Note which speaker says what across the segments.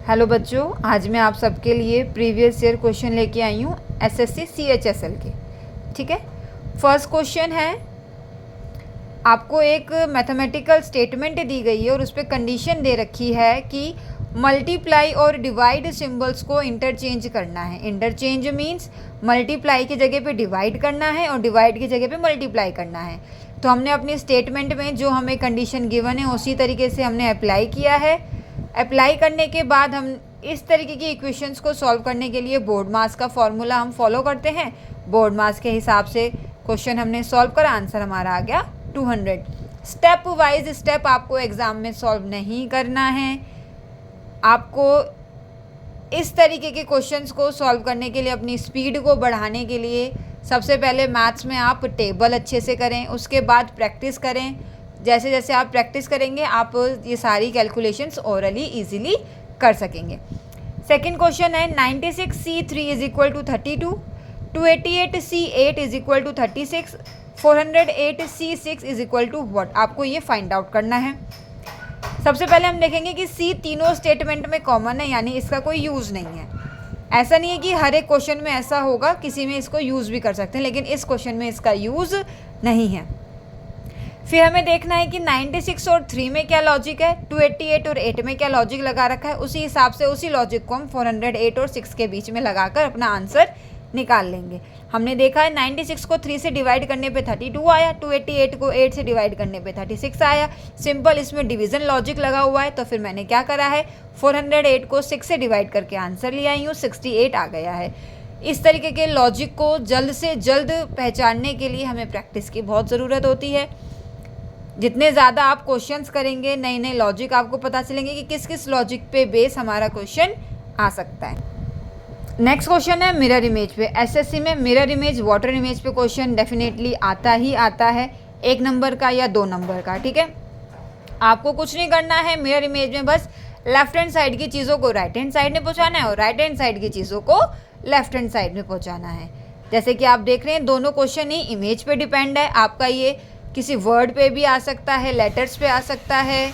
Speaker 1: Hello बच्चों, आज मैं आप सबके लिए प्रीवियस ईयर क्वेश्चन लेके आई हूँ एसएससी सीएचएसएल के। ठीक है, फर्स्ट क्वेश्चन है, आपको एक मैथमेटिकल स्टेटमेंट दी गई है और उस पर कंडीशन दे रखी है कि मल्टीप्लाई और डिवाइड सिंबल्स को इंटरचेंज करना है। इंटरचेंज मीन्स मल्टीप्लाई की जगह पे डिवाइड करना है और डिवाइड की जगह पे मल्टीप्लाई करना है। तो हमने अपनी स्टेटमेंट में जो हमें कंडीशन गिवन है उसी तरीके से हमने अप्लाई किया है। अप्लाई करने के बाद हम इस तरीके की इक्वेशंस को सॉल्व करने के लिए बोर्ड मास का फॉर्मूला हम फॉलो करते हैं। बोर्ड मास के हिसाब से क्वेश्चन हमने सॉल्व करा, आंसर हमारा आ गया 200। स्टेप वाइज स्टेप आपको एग्ज़ाम में सॉल्व नहीं करना है। आपको इस तरीके के क्वेश्चंस को सॉल्व करने के लिए, अपनी स्पीड को बढ़ाने के लिए, सबसे पहले मैथ्स में आप टेबल अच्छे से करें, उसके बाद प्रैक्टिस करें। जैसे जैसे आप प्रैक्टिस करेंगे आप ये सारी कैलकुलेशंस ओरली इजीली कर सकेंगे। सेकंड क्वेश्चन है 96C3 is equal to 32, 288C8 is equal to 36, 408C6 is equal to what. आपको ये फाइंड आउट करना है। सबसे पहले हम देखेंगे कि C तीनों स्टेटमेंट में कॉमन है, यानी इसका कोई यूज़ नहीं है। ऐसा नहीं है कि हर एक क्वेश्चन में ऐसा होगा, किसी में इसको यूज़ भी कर सकते हैं, लेकिन इस क्वेश्चन में इसका यूज़ नहीं है। फिर हमें देखना है कि 96 और 3 में क्या लॉजिक है, 288 और 8 में क्या लॉजिक लगा रखा है। उसी हिसाब से उसी लॉजिक को हम 408 और 6 के बीच में लगाकर अपना आंसर निकाल लेंगे। हमने देखा है 96 को 3 से डिवाइड करने पे 32 आया, 288 को 8 से डिवाइड करने पे 36 आया। सिंपल, इसमें डिवीज़न लॉजिक लगा हुआ है। तो फिर मैंने क्या करा है, 408 को 6 से डिवाइड करके आंसर ले आई हूँ, 68 आ गया है। इस तरीके के लॉजिक को जल्द से जल्द पहचानने के लिए हमें प्रैक्टिस की बहुत ज़रूरत होती है। जितने ज़्यादा आप क्वेश्चंस करेंगे, नए नए लॉजिक आपको पता चलेंगे कि किस किस लॉजिक पे बेस हमारा क्वेश्चन आ सकता है। नेक्स्ट क्वेश्चन है मिरर इमेज पे। एसएससी में मिरर इमेज, वाटर इमेज पे क्वेश्चन डेफिनेटली आता ही आता है, 1 नंबर का या 2 नंबर का। ठीक है, आपको कुछ नहीं करना है। मिरर इमेज में बस लेफ्ट हैंड साइड की चीज़ों को राइट हैंड साइड में पहुँचाना है और राइट हैंड साइड की चीज़ों को लेफ्ट हैंड साइड में पहुँचाना है। जैसे कि आप देख रहे हैं, दोनों क्वेश्चन ही इमेज पे डिपेंड है। आपका ये किसी वर्ड पे भी आ सकता है, लेटर्स पे आ सकता है,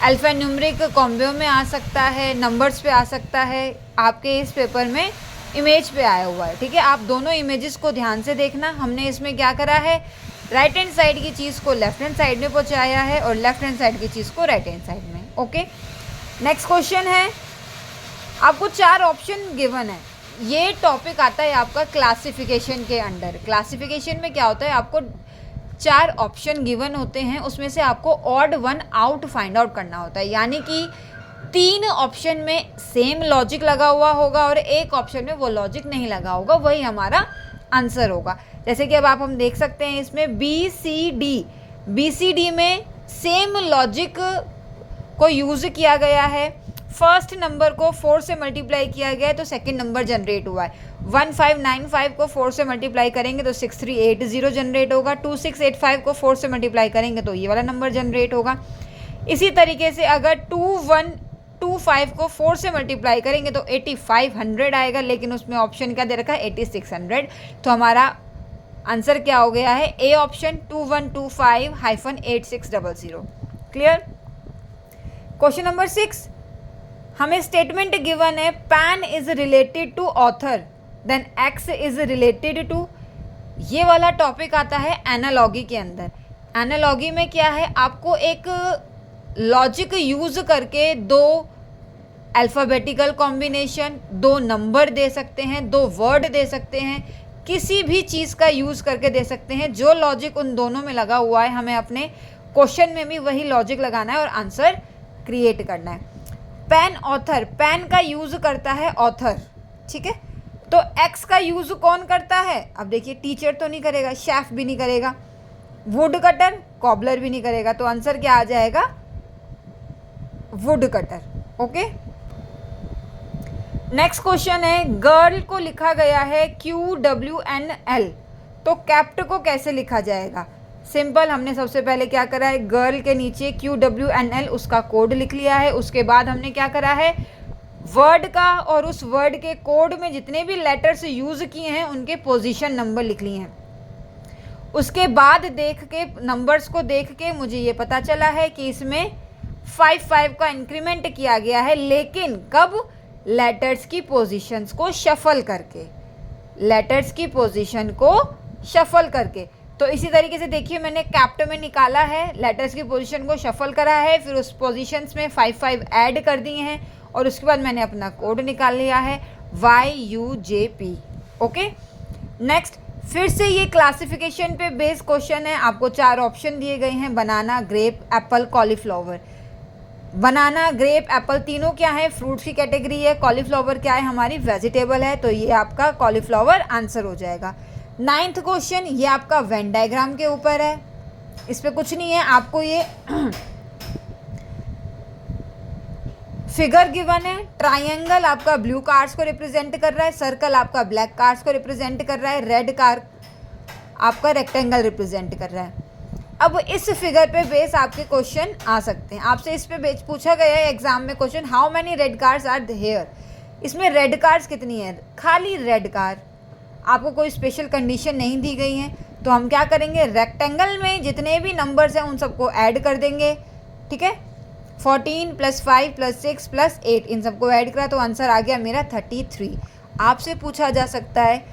Speaker 1: अल्फ़ान्यूमेरिक कॉम्बो में आ सकता है, नंबर्स पे आ सकता है। आपके इस पेपर में इमेज पे आया हुआ है। ठीक है, आप दोनों इमेजेस को ध्यान से देखना। हमने इसमें क्या करा है, राइट हैंड साइड की चीज़ को लेफ्ट हैंड साइड में पहुंचाया है और लेफ्ट हैंड साइड की चीज़ को राइट हैंड साइड में। ओके, नेक्स्ट क्वेश्चन है, आपको 4 ऑप्शन गिवन है। ये टॉपिक आता है आपका क्लासिफिकेशन के अंडर। क्लासिफिकेशन में क्या होता है, आपको 4 ऑप्शन गिवन होते हैं, उसमें से आपको odd one out find out करना होता है। यानी कि 3 ऑप्शन में सेम लॉजिक लगा हुआ होगा और 1 ऑप्शन में वो लॉजिक नहीं लगा होगा, वही हमारा आंसर होगा। जैसे कि अब हम देख सकते हैं इसमें BCD में सेम लॉजिक को यूज़ किया गया है। फर्स्ट नंबर को 4 से मल्टीप्लाई किया गया है तो सेकंड नंबर जनरेट हुआ है। 1595 को 4 से मल्टीप्लाई करेंगे तो 6380 जनरेट होगा। 2685 को 4 से मल्टीप्लाई करेंगे तो ये वाला नंबर जनरेट होगा। इसी तरीके से अगर 2125 को 4 से मल्टीप्लाई करेंगे तो 8500 आएगा, लेकिन उसमें ऑप्शन क्या दे रखा है, 8600। तो हमारा आंसर क्या हो गया है, A option 2125-8600। Clear. Question number 6, हमें स्टेटमेंट गिवन है, pen is related to author then X is related to. ये वाला टॉपिक आता है एनालॉगी के अंदर। एनालॉगी में क्या है, आपको एक लॉजिक यूज करके 2 अल्फ़ाबेटिकल कॉम्बिनेशन, 2 नंबर दे सकते हैं, 2 वर्ड दे सकते हैं, किसी भी चीज़ का यूज़ करके दे सकते हैं। जो लॉजिक उन दोनों में लगा हुआ है, हमें अपने क्वेश्चन में भी वही लॉजिक लगाना है और आंसर क्रिएट करना है। पैन ऑथर, पैन का यूज़ करता है ऑथर। ठीक है, तो एक्स का यूज़ कौन करता है, अब देखिए, टीचर तो नहीं करेगा, शेफ भी नहीं करेगा, वुड कटर, कॉबलर भी नहीं करेगा। तो आंसर क्या आ जाएगा, would cutter. Okay, next question है, गर्ल को लिखा गया है QWNL, तो कैप्ट को कैसे लिखा जाएगा। सिंपल, हमने सबसे पहले क्या करा है, गर्ल के नीचे QWNL उसका कोड लिख लिया है। उसके बाद हमने क्या करा है, वर्ड का और उस वर्ड के कोड में जितने भी लेटर्स यूज़ किए हैं उनके पोजीशन नंबर लिख लिए हैं। उसके बाद देख के, नंबर्स को देख के मुझे ये पता चला है कि इसमें 5 का इंक्रीमेंट किया गया है, लेकिन कब? लेटर्स की पोजीशंस को शफल करके, लेटर्स की पोजीशन को शफल करके। तो इसी तरीके से देखिए मैंने कैप्ट में निकाला है, लेटर्स की पोजीशन को शफल करा है, फिर उस पोजीशंस में 5 ऐड कर दिए हैं और उसके बाद मैंने अपना कोड निकाल लिया है YUJP। ओके, नेक्स्ट फिर से ये क्लासिफिकेशन पे बेस्ड क्वेश्चन है। आपको 4 ऑप्शन दिए गए हैं, बनाना, ग्रेप, एप्पल, कॉलीफ्लावर। बनाना, ग्रेप, एप्पल तीनों क्या है? फ्रूट्स की कैटेगरी है। कॉलीफ्लावर क्या है? हमारी वेजिटेबल है, तो ये आपका कॉलीफ्लावर आंसर हो जाएगा। 9th क्वेश्चन, ये आपका वेन डायग्राम के ऊपर है, इस पर कुछ नहीं है। आपको ये फिगर गिवन है, ट्राइंगल आपका ब्लू कार्ड्स को रिप्रेजेंट कर रहा है, सर्कल आपका ब्लैक कार्ड्स को रिप्रेजेंट कर रहा है, रेड कार्ड आपका रेक्टेंगल रिप्रेजेंट कर रहा है। अब इस फिगर पे बेस आपके क्वेश्चन आ सकते हैं। आपसे इस पे बेस पूछा गया है एग्जाम में question, how many red cards are here. इसमें रेड कार्ड्स कितनी है? खाली रेड कार्ड, आपको कोई स्पेशल कंडीशन नहीं दी गई है। तो हम क्या करेंगे, रेक्टेंगल में जितने भी नंबर्स हैं उन सबको ऐड कर देंगे। ठीक है, 14 + 5 + 6 + 8 इन सबको ऐड करा तो आंसर आ गया मेरा 33। आपसे पूछा जा सकता है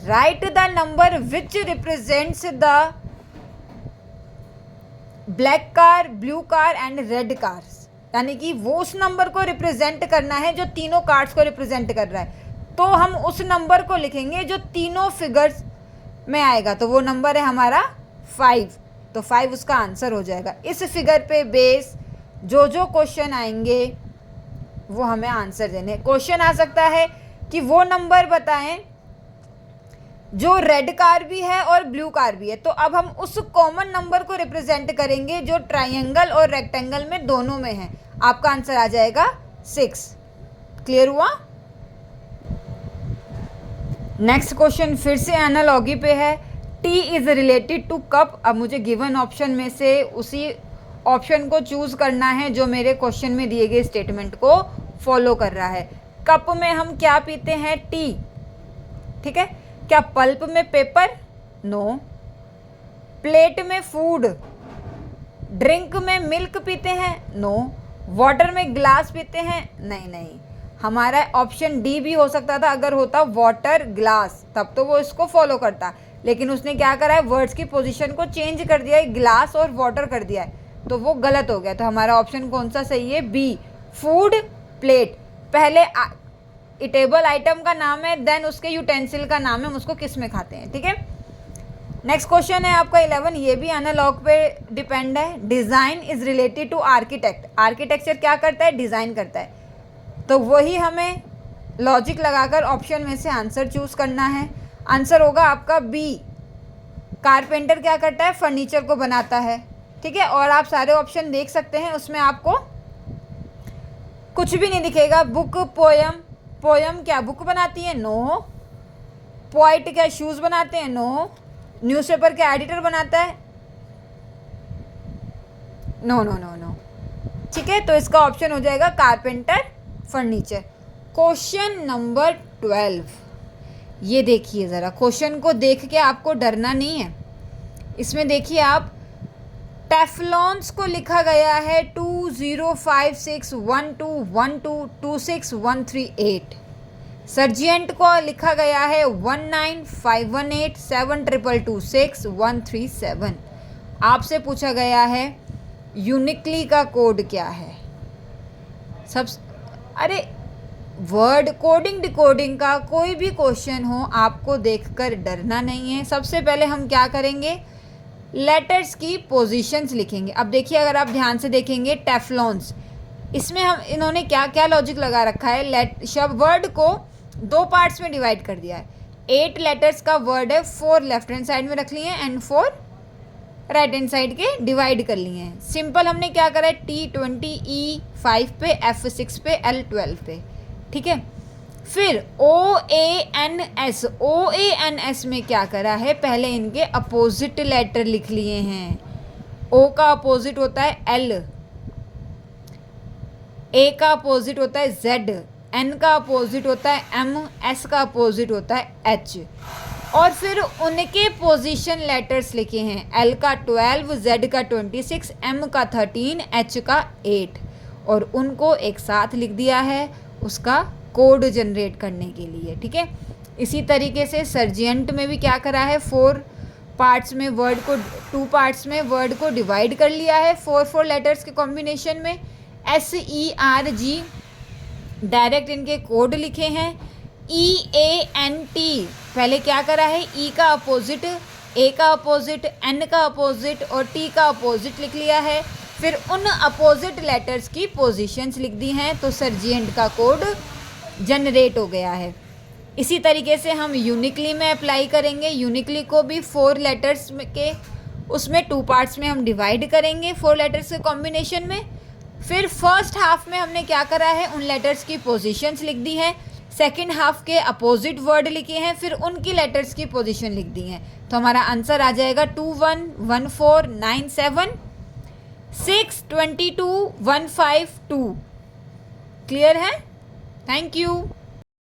Speaker 1: right the number which represents the black car, blue car and red cars, यानी कि वो उस नंबर को रिप्रेजेंट करना है जो तीनों कार्ड्स को रिप्रेजेंट कर रहा है। तो हम उस नंबर को लिखेंगे जो तीनों फिगर्स में आएगा, तो वो नंबर है हमारा 5, तो 5 उसका आंसर हो जाएगा। इस फिगर पे बेस जो जो क्वेश्चन आएंगे वो हमें आंसर देने। क्वेश्चन आ सकता है कि वो नंबर बताएं जो रेड कार भी है और ब्लू कार भी है, तो अब हम उस कॉमन नंबर को रिप्रेजेंट करेंगे जो ट्रायंगल और रेक्टेंगल में दोनों में है। आपका आंसर आ जाएगा 6। क्लियर हुआ? नेक्स्ट क्वेश्चन फिर से एनालॉगी पे है, tea is related to cup. अब मुझे गिवन ऑप्शन में से उसी ऑप्शन को चूज करना है जो मेरे क्वेश्चन में दिए गए स्टेटमेंट को फॉलो कर रहा है। कप में हम क्या पीते हैं? टी। ठीक है, क्या पल्प में पेपर? नो। प्लेट में फूड? ड्रिंक में मिल्क पीते हैं? नो। वाटर में ग्लास पीते हैं? नहीं। हमारा ऑप्शन डी भी हो सकता था, अगर होता वाटर ग्लास तब तो वो इसको फॉलो करता, लेकिन उसने क्या करा है, वर्ड्स की पोजीशन को चेंज कर दिया है, ग्लास और वाटर कर दिया है, तो वो गलत हो गया। तो हमारा ऑप्शन कौन सा सही है? B, food plate. पहले इटेबल आइटम का नाम है, देन उसके यूटेंसिल का नाम है, हम उसको किस में खाते हैं। ठीक है, नेक्स्ट क्वेश्चन है आपका 11, ये भी एनालॉग पे डिपेंड है। Design is related to architect. Architecture क्या करता है? डिज़ाइन करता है, तो वही हमें लॉजिक लगाकर ऑप्शन में से आंसर चूज करना है। आंसर होगा आपका बी, कारपेंटर क्या करता है? फर्नीचर को बनाता है। ठीक है, और आप सारे ऑप्शन देख सकते हैं, उसमें आपको कुछ भी नहीं दिखेगा। बुक, पोयम, पोयम क्या बुक बनाती है? नो। पोइट क्या शूज बनाते हैं? नो। न्यूज़पेपर क्या एडिटर बनाता है? No no no no. ठीक है, तो इसका ऑप्शन हो जाएगा कारपेंटर, फर्नीचर। क्वेश्चन नंबर 12, ये देखिए ज़रा, क्वेश्चन को देख के आपको डरना नहीं है। इसमें देखिए आप, टेफ्लॉन्स को लिखा गया है 20561212261338। सर्जिएंट को लिखा गया है 1951872226137। आपसे पूछा गया है यूनिकली का कोड क्या है? अरे वर्ड कोडिंग डिकोडिंग का कोई भी क्वेश्चन हो, आपको देखकर डरना नहीं है। सबसे पहले हम क्या करेंगे, लेटर्स की पोजीशंस लिखेंगे। अब देखिए, अगर आप ध्यान से देखेंगे, टेफ्लॉन्स, इसमें हम इन्होंने क्या क्या लॉजिक लगा रखा है, शब्द वर्ड को 2 पार्ट्स में डिवाइड कर दिया है। 8 लेटर्स का वर्ड है, 4 लेफ्ट हैंड साइड में रख लिए हैं एंड 4 राइट हैंड साइड के डिवाइड कर लिए हैं। सिंपल हमने क्या करा है, T20, E5 पे, F6 पे, L12 पे। ठीक है, फिर OANS, OANS में क्या करा है, पहले इनके अपोजिट लेटर लिख लिए हैं। O का अपोजिट होता है L, A का अपोजिट होता है Z, N का अपोजिट होता है M, S का अपोजिट होता है H, और फिर उनके पोजीशन लेटर्स लिखे हैं। L का 12, Z का 26, M का 13, H का 8। और उनको एक साथ लिख दिया है उसका कोड जनरेट करने के लिए, ठीक है। इसी तरीके से सर्जिएंट में भी क्या करा है, 2 पार्ट्स में वर्ड को डिवाइड कर लिया है 4 लेटर्स के कॉम्बिनेशन में। SERG डायरेक्ट इनके कोड लिखे हैं। EANT पहले क्या करा है, E का अपोजिट, A का अपोजिट, N का अपोजिट और T का अपोजिट लिख लिया है। फिर उन अपोजिट लेटर्स की पोजीशंस लिख दी हैं, तो सर्जिएंट का कोड जनरेट हो गया है। इसी तरीके से हम यूनिकली में अप्लाई करेंगे। यूनिकली को भी 4 लेटर्स के उसमें 2 पार्ट्स में हम डिवाइड करेंगे 4 लेटर्स के कॉम्बिनेशन में। फिर फर्स्ट हाफ में हमने क्या करा है, उन लेटर्स की पोजीशंस लिख दी हैं। सेकंड हाफ के अपोजिट वर्ड लिखे हैं, फिर उनकी लेटर्स की पोजीशन लिख दी हैं। तो हमारा आंसर आ जाएगा 21, 14, 9, 7, 6, 22, 1, 5, 2। क्लियर है? Thank you.